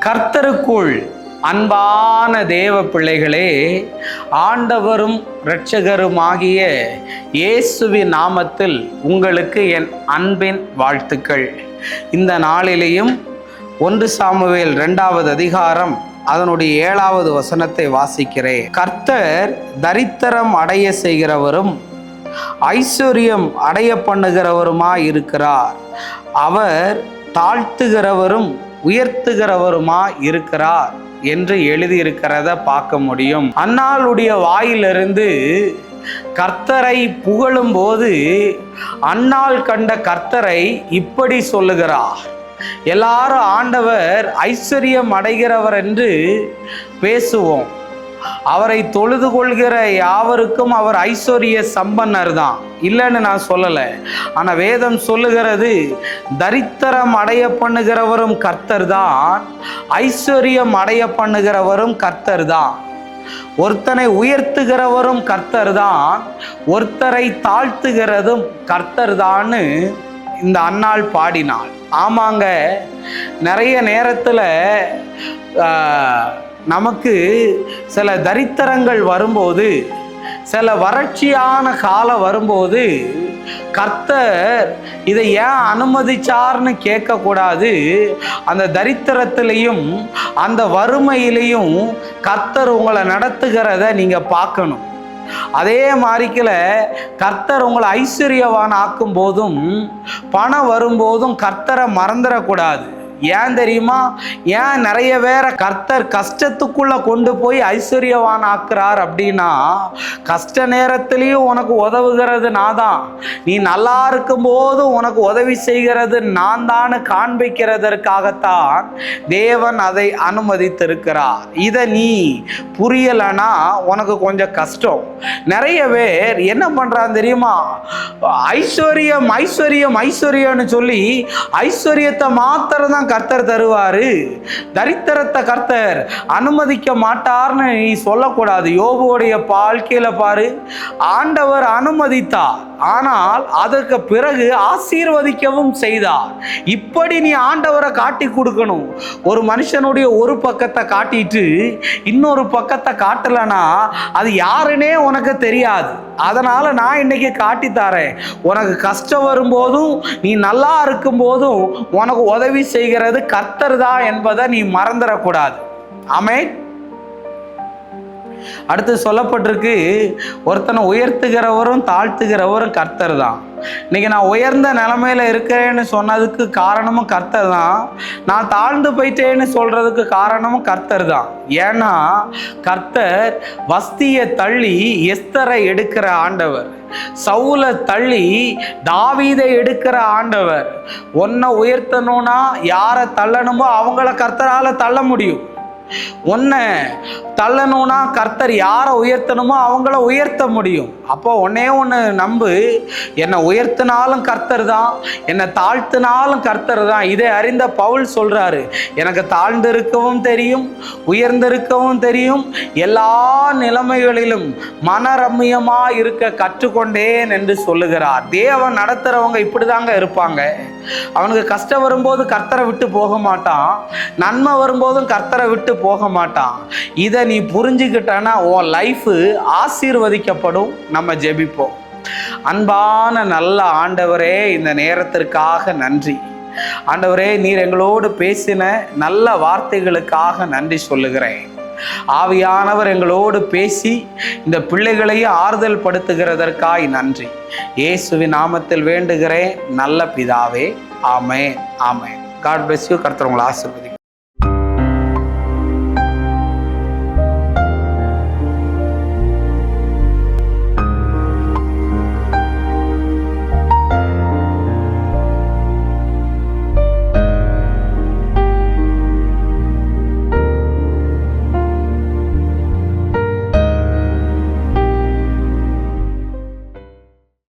கர்த்தருக்குள் அன்பான தேவ பிள்ளைகளே, ஆண்டவரும் இரட்சகருமாகிய இயேசுவின் நாமத்தில் உங்களுக்கு என் அன்பின் வாழ்த்துக்கள். இந்த நாளிலேயும் 1 சாமுவேல் 2வது அதிகாரம் அதனுடைய 7வது வசனத்தை வாசிக்கிறேன். கர்த்தர் தரித்திரம் அடைய செய்கிறவரும் ஐஸ்வர்யம் அடைய பண்ணுகிறவருமாய் இருக்கிறார். அவர் தாழ்த்துகிறவரும் உயர்த்துகிறவருமாய் இருக்கிறார் என்று எழுதியிருக்கிறத பார்க்க முடியும். அன்னாளுடைய வாயிலிருந்து கர்த்தரை புகழும் போது அன்னாள் கண்ட கர்த்தரை இப்படி சொல்லுகிறார். எல்லாரும் ஆண்டவர் ஐஸ்வர்யம் அடைகிறவர் என்று பேசுவோம். அவரை தொழுது கொள்கிற யாவருக்கும் அவர் ஐஸ்வர்ய சம்பன்னர் தான், இல்லைன்னு நான் சொல்லலை. ஆனால் வேதம் சொல்லுகிறது தரித்திரம் அடைய பண்ணுகிறவரும் கர்த்தர் தான், ஐஸ்வர்யம் அடைய பண்ணுகிறவரும் கர்த்தர் தான். ஒருத்தனை உயர்த்துகிறவரும் கர்த்தர் தான், ஒருத்தரை தாழ்த்துகிறதும் கர்த்தர் தான்னு இந்த அன்னாள் பாடினாள். ஆமாங்க, நிறைய நேரத்தில் நமக்கு சில தரித்திரங்கள் வரும்போது, சில வறட்சியான காலம் வரும்போது கர்த்தர் இதை ஏன் அனுமதிச்சார்னு கேட்கக்கூடாது. அந்த தரித்திரத்திலையும் அந்த வறுமையிலையும் கர்த்தர் உங்களை நடத்துகிறத நீங்கள் பார்க்கணும். அதே மாதிரிக்கல கர்த்தர் உங்களை ஐஸ்வர்யவான் ஆக்கும் போதும் பணம் வரும்போதும் கர்த்தரை மறந்துடக்கூடாது. ஏன் தெரியுமா? ஏன் நிறைய பேரை கர்த்தர் கஷ்டத்துக்குள்ள கொண்டு போய் ஐஸ்வர்யவான் ஆக்குறார் அப்படின்னா, கஷ்ட நேரத்திலையும் உனக்கு உதவுகிறது நான் தான், நீ நல்லா இருக்கும் போதும் உனக்கு உதவி செய்கிறது நான் தான் காண்பிக்கிறதற்காகத்தான் தேவன் அதை அனுமதித்திருக்கிறார். இதை நீ புரியலைன்னா உனக்கு கொஞ்சம் கஷ்டம். நிறைய பேர் என்ன பண்றான் தெரியுமா? ஐஸ்வர்யம் ஐஸ்வர்யம் ஐஸ்வர்யம்னு சொல்லி ஐஸ்வர்யத்தை மாத்திரம் தான் கர்த்தர் தருவாரு, தரித்திரத்தை கர்த்தர் அனுமதிக்க மாட்டார்னு நீ சொல்லக்கூடாது. யோபுடைய வாழ்க்கையில பாரு, ஆண்டவர் அனுமதித்தார், ஆனால் அதற்கு பிறகு ஆசீர்வதிக்கவும் செய்தார். இப்படி நீ ஆண்டவரை காட்டி கொடுக்கணும். ஒரு மனுஷனுடைய ஒரு பக்கத்தை காட்டிட்டு இன்னொரு பக்கத்தை காட்டலனா அது யாருன்னே உனக்கு தெரியாது. அதனால நான் இன்னைக்கு காட்டி தரேன். உனக்கு கஷ்டம் வரும்போதும் நீ நல்லா இருக்கும் போதும் உனக்கு உதவி செய்கிறது கர்த்தர் தான் என்பதை நீ மறந்துடக்கூடாது. ஆமென். அடுத்து சொல்லப்பட்டிருக்கு, ஒருத்தனை உயர்த்துகிறவரும் தாழ்த்துகிறவரும் கர்த்தர் தான். இன்னைக்கு நான் உயர்ந்த நிலைமையில இருக்கிறேன்னு சொன்னதுக்கு காரணமும் கர்த்தர் தான், நான் தாழ்ந்து போயிட்டேன்னு சொல்றதுக்கு காரணமும் கர்த்தர் தான். ஏன்னா கர்த்தர் வஸ்தியை தள்ளி எஸ்தரை எடுக்கிற ஆண்டவர், சவுலை தள்ளி தாவீதை எடுக்கிற ஆண்டவர். உன்னை உயர்த்தணும்னா யாரை தள்ளணுமோ அவங்கள கர்த்தரால தள்ள முடியும். உன்னை தள்ளணும்னா கர்த்தர் யாரை உயர்த்தணுமோ அவங்கள உயர்த்த முடியும். அப்போ ஒன்னே ஒன்று நம்பு, என்னை உயர்த்தினாலும் கர்த்தர் தான், என்னை தாழ்த்தினாலும் கர்த்தர் தான். இதை அறிந்த பவுல் சொல்றாரு, எனக்கு தாழ்ந்திருக்கவும் தெரியும், உயர்ந்திருக்கவும் தெரியும், எல்லா நிலைமைகளிலும் மனரம்யமா இருக்க கற்றுக்கொண்டேன் என்று சொல்லுகிறார். தேவன் நடத்துறவங்க இப்படிதாங்க இருப்பாங்க. அவனுக்கு கஷ்டம் வரும்போது கர்த்தரை விட்டு போக மாட்டான், நன்மை வரும்போதும் கர்த்தரை விட்டு போக மாட்டான். இதை நீ புரிஞ்சுக்கிட்டனா உன் லைஃப் ஆசீர்வதிக்கப்படும். நம்ம ஜெபிப்போம். அன்பான நல்ல ஆண்டவரே, இந்த நேரத்திற்காக நன்றி. ஆண்டவரே, நீர் எங்களோடு பேசின நல்ல வார்த்தைகளுக்காக நன்றி சொல்லுகிறேன். ஆவியானவர் எங்களோடு பேசி இந்த பிள்ளைகளையும் ஆறுதல் படுத்துகிறதற்காய் நன்றி. இயேசுவின் நாமத்தில் வேண்டுகிறேன் நல்ல பிதாவே. ஆமென், ஆமென். God bless you. கர்த்தர் உங்களை ஆசீர்வதிக்கிறார்.